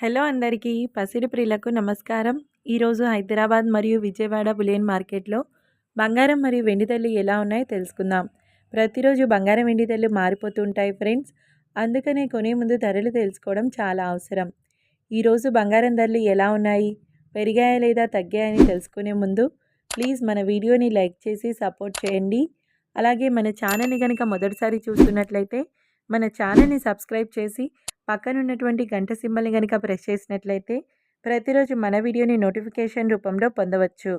Hello అందరికీ పసిడి ప్రియులకు నమస్కారం. ఈరోజు హైదరాబాద్ మరియు విజయవాడ బులియన్ మార్కెట్లో బంగారం మరియు వెండి ధరలు ఎలా ఉన్నాయో తెలుసుకుందాం. ప్రతిరోజు బంగారం వెండి ధరలు మారిపోతూ ఉంటాయి ఫ్రెండ్స్. అందుకనే కొనే ముందు ధరలు తెలుసుకోవడం చాలా అవసరం. ఈరోజు బంగారం ధరలు ఎలా ఉన్నాయి, పెరిగాయా లేదా తగ్గాయని తెలుసుకునే ముందు ప్లీజ్ మన వీడియోని లైక్ చేసి సపోర్ట్ చేయండి. అలాగే మన ఛానల్ని కనుక మొదటిసారి చూస్తున్నట్లయితే మన ఛానల్ని సబ్స్క్రైబ్ చేసి పక్కనున్నటువంటి గంట సింబల్ని కనుక ప్రెస్ చేసినట్లయితే ప్రతిరోజు మన వీడియోని నోటిఫికేషన్ రూపంలో పొందవచ్చు.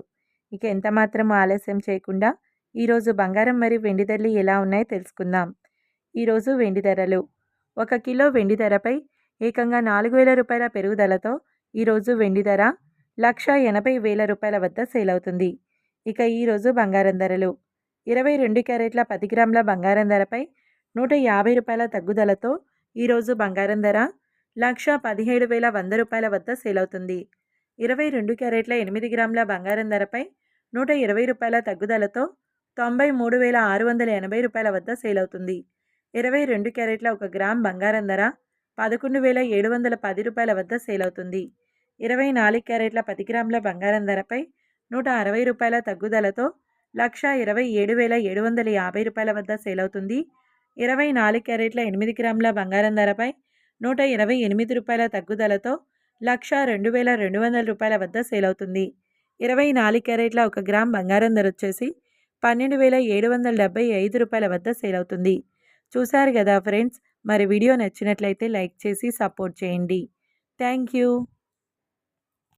ఇక ఎంత మాత్రం ఆలస్యం చేయకుండా ఈరోజు బంగారం మరియు వెండి ధరలు ఎలా ఉన్నాయో తెలుసుకుందాం. ఈరోజు వెండి ధరలు 1 కిలో వెండి ధరపై ఏకంగా 4,000 రూపాయల పెరుగుదలతో ఈరోజు వెండి ధర 1,80,000 రూపాయల వద్ద సేల్ అవుతుంది. ఇక ఈరోజు బంగారం ధరలు 22 క్యారెట్ల 10 గ్రాముల బంగారం ధరపై 150 రూపాయల తగ్గుదలతో ఈరోజు బంగారం ధర 1,17,100 రూపాయల వద్ద సేల్ అవుతుంది. 22 క్యారెట్ల 8 గ్రాముల బంగారం ధరపై 120 రూపాయల తగ్గుదలతో 93,680 రూపాయల వద్ద సేల్ అవుతుంది. 22 క్యారెట్ల 1 గ్రామ్ బంగారం ధర 11,710 రూపాయల వద్ద సేల్ అవుతుంది. 24 క్యారెట్ల 10 గ్రాముల బంగారం ధరపై 160 రూపాయల తగ్గుదలతో 1,27,750 రూపాయల వద్ద సేల్ అవుతుంది. 24 క్యారెట్ల 8 గ్రాముల బంగారం ధరపై 128 రూపాయల తగ్గుదలతో 1,02,200 రూపాయల వద్ద సేల్ అవుతుంది. 24 క్యారెట్ల 1 గ్రామ్ బంగారం ధర వచ్చేసి 12,775 రూపాయల వద్ద సేల్ అవుతుంది. చూశారు కదా ఫ్రెండ్స్, మరి వీడియో నచ్చినట్లయితే లైక్ చేసి సపోర్ట్ చేయండి. Thank you.